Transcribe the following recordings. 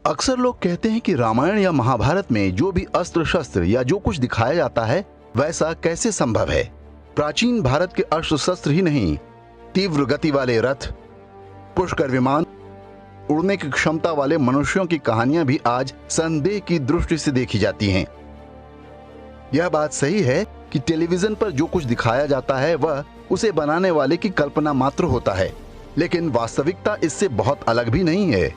अक्सर लोग कहते हैं कि रामायण या महाभारत में जो भी अस्त्र शस्त्र या जो कुछ दिखाया जाता है वैसा कैसे संभव है। प्राचीन भारत के अस्त्र शस्त्र ही नहीं, तीव्र गति वाले रथ, पुष्कर विमान, उड़ने की क्षमता वाले मनुष्यों की कहानियां भी आज संदेह की दृष्टि से देखी जाती हैं। यह बात सही है कि टेलीविजन पर जो कुछ दिखाया जाता है वह उसे बनाने वाले की कल्पना मात्र होता है, लेकिन वास्तविकता इससे बहुत अलग भी नहीं है।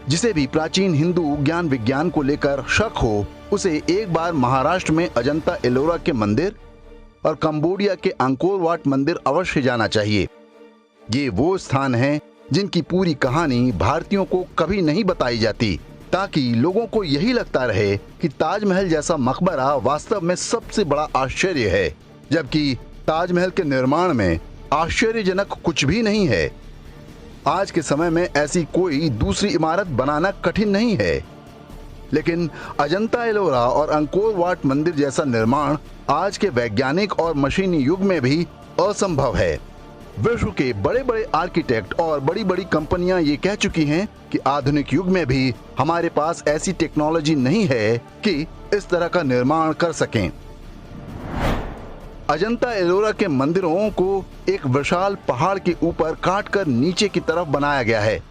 जिसे भी प्राचीन हिंदू ज्ञान विज्ञान को लेकर शक हो, उसे एक बार महाराष्ट्र में अजंता एलोरा के मंदिर और कंबोडिया के अंकोर वाट मंदिर अवश्य जाना चाहिए। ये वो स्थान हैं जिनकी पूरी कहानी भारतीयों को कभी नहीं बताई जाती, ताकि लोगों को यही लगता रहे कि ताजमहल जैसा मकबरा वास्तव में सबसे बड़ा आश्चर्य है, जबकि ताजमहल के निर्माण में आश्चर्यजनक कुछ भी नहीं है। आज के समय में ऐसी कोई दूसरी इमारत बनाना कठिन नहीं है, लेकिन अजंता एलोरा और अंकोर वाट मंदिर जैसा निर्माण आज के वैज्ञानिक और मशीनी युग में भी असंभव है। विश्व के बड़े बड़े आर्किटेक्ट और बड़ी बड़ी कंपनियां ये कह चुकी हैं कि आधुनिक युग में भी हमारे पास ऐसी टेक्नोलॉजी नहीं है कि इस तरह का निर्माण कर सकें। अजंता एलोरा के मंदिरों को एक विशाल पहाड़ के ऊपर काटकर नीचे की तरफ बनाया गया है।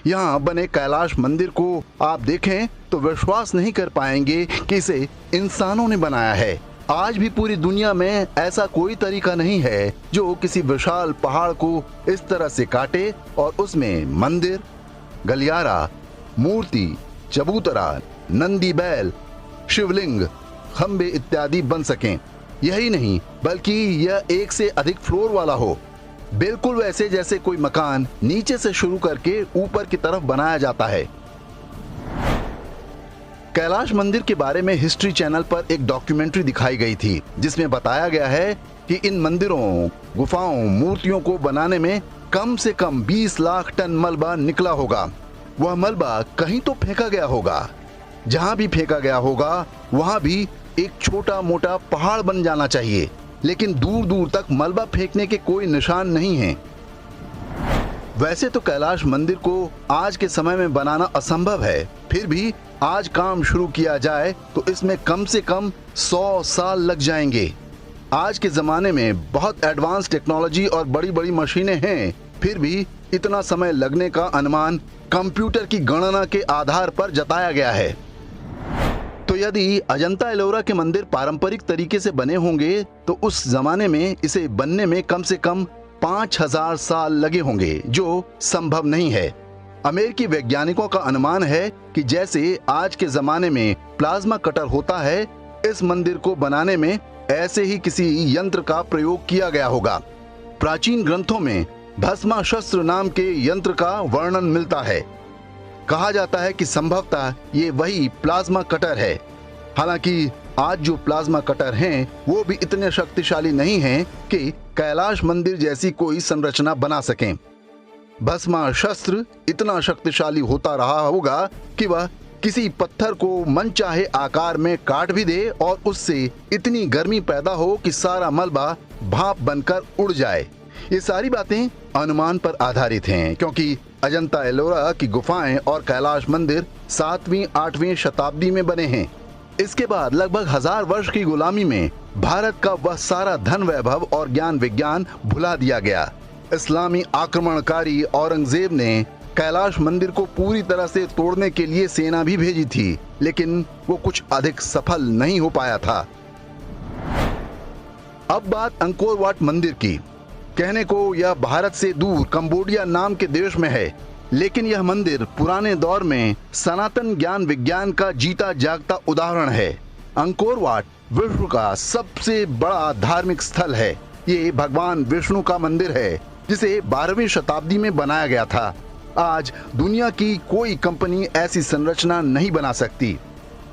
यहाँ बने कैलाश मंदिर को आप देखें तो विश्वास नहीं कर पाएंगे कि इसे इंसानों ने बनाया है। आज भी पूरी दुनिया में ऐसा कोई तरीका नहीं है जो किसी विशाल पहाड़ को इस तरह से काटे और उसमें मंदिर, गलियारा, मूर्ति, चबूतरा, नंदी बैल, शिवलिंग, खंबे इत्यादि बन सकें। यही नहीं बल्कि यह एक से अधिक फ्लोर वाला हो, बिल्कुल वैसे जैसे कोई मकान नीचे से शुरू करके ऊपर की तरफ बनाया जाता है। कैलाश मंदिर के बारे में हिस्ट्री चैनल पर एक डॉक्यूमेंट्री दिखाई गई थी, जिसमें बताया गया है कि इन मंदिरों, गुफाओं, मूर्तियों को बनाने में कम से कम 20 लाख टन मलबा निकला होगा। वह मलबा कहीं तो फेंका गया होगा, जहां भी फेंका गया होगा वहां भी एक छोटा मोटा पहाड़ बन जाना चाहिए, लेकिन दूर दूर तक मलबा फेंकने के कोई निशान नहीं है। वैसे तो कैलाश मंदिर को आज के समय में बनाना असंभव है, फिर भी आज काम शुरू किया जाए तो इसमें कम से कम 100 साल लग जाएंगे। आज के जमाने में बहुत एडवांस टेक्नोलॉजी और बड़ी बड़ी मशीनें हैं, फिर भी इतना समय लगने का अनुमान कंप्यूटर की गणना के आधार पर जताया गया है। तो यदि अजंता एलोरा के मंदिर पारंपरिक तरीके से बने होंगे तो उस जमाने में इसे बनने में कम से कम 5000 साल लगे होंगे, जो संभव नहीं है। अमेरिकी वैज्ञानिकों का अनुमान है कि जैसे आज के जमाने में प्लाज्मा कटर होता है, इस मंदिर को बनाने में ऐसे ही किसी यंत्र का प्रयोग किया गया होगा। प्राचीन ग्रंथों में भस्माशस्त्र नाम के यंत्र का वर्णन मिलता है। कहा जाता है कि संभवतः ये वही प्लाज्मा कटर है। हालांकि आज जो प्लाज्मा कटर हैं वो भी इतने शक्तिशाली नहीं हैं कि कैलाश मंदिर जैसी कोई संरचना बना सकें। भस्माशस्त्र इतना शक्तिशाली होता रहा होगा कि वह किसी पत्थर को मनचाहे आकार में काट भी दे और उससे इतनी गर्मी पैदा हो कि सारा मलबा भाप बनकर उड़ जाए। ये सारी बातें अनुमान पर आधारित हैं, क्योंकि अजंता एलोरा की गुफाएं और कैलाश मंदिर 7वीं-8वीं शताब्दी में बने हैं। इसके बाद लगभग 1000 वर्ष की गुलामी में भारत का वह सारा धन वैभव और ज्ञान विज्ञान भुला दिया गया। इस्लामी आक्रमणकारी औरंगजेब ने कैलाश मंदिर को पूरी तरह से तोड़ने के लिए सेना भी भेजी थी, लेकिन वो कुछ अधिक सफल नहीं हो पाया था। अब बात अंकोर वाट मंदिर की। कहने को यह भारत से दूर कंबोडिया नाम के देश में है, लेकिन यह मंदिर पुराने दौर में सनातन ज्ञान विज्ञान का जीता जागता उदाहरण है। अंकोर वाट विश्व का सबसे बड़ा धार्मिक स्थल है। ये भगवान विष्णु का मंदिर है, जिसे 12वीं शताब्दी में बनाया गया था। आज दुनिया की कोई कंपनी ऐसी संरचना नहीं बना सकती।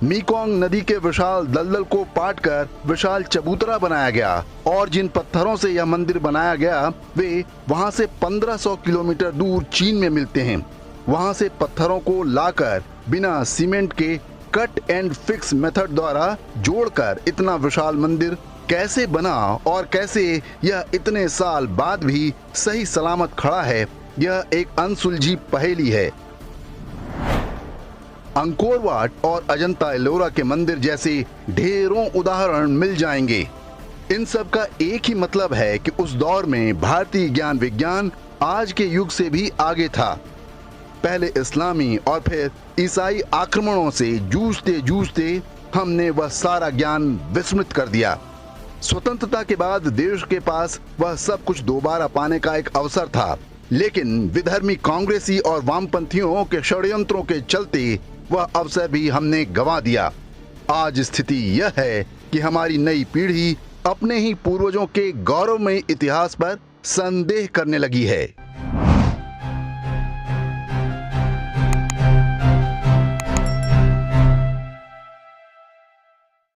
मीकोंग नदी के विशाल दलदल को पाटकर विशाल चबूतरा बनाया गया, और जिन पत्थरों से यह मंदिर बनाया गया वे वहां से 1500 किलोमीटर दूर चीन में मिलते हैं। वहां से पत्थरों को लाकर बिना सीमेंट के कट एंड फिक्स मेथड द्वारा जोड़कर इतना विशाल मंदिर कैसे बना और कैसे यह इतने साल बाद भी सही सलामत खड़ा है, यह एक अनसुलझी पहेली है। अंकोर वाट और अजंता एलोरा के मंदिर जैसे ढेरों उदाहरण मिल जाएंगे। इन सब का एक ही मतलब है कि उस दौर में भारतीय ज्ञान विज्ञान आज के युग से भी आगे था। पहले इस्लामी और फिर ईसाई आक्रमणों से जूझते जूझते हमने वह सारा ज्ञान विस्मृत कर दिया। स्वतंत्रता के बाद देश के पास वह सब कुछ दोबारा पाने का एक अवसर था, लेकिन विधर्मी कांग्रेसी और वामपंथियों के षड्यंत्रों के चलते वह अवसर भी हमने गंवा दिया। आज स्थिति यह है कि हमारी नई पीढ़ी अपने ही पूर्वजों के गौरवमयी इतिहास पर संदेह करने लगी है।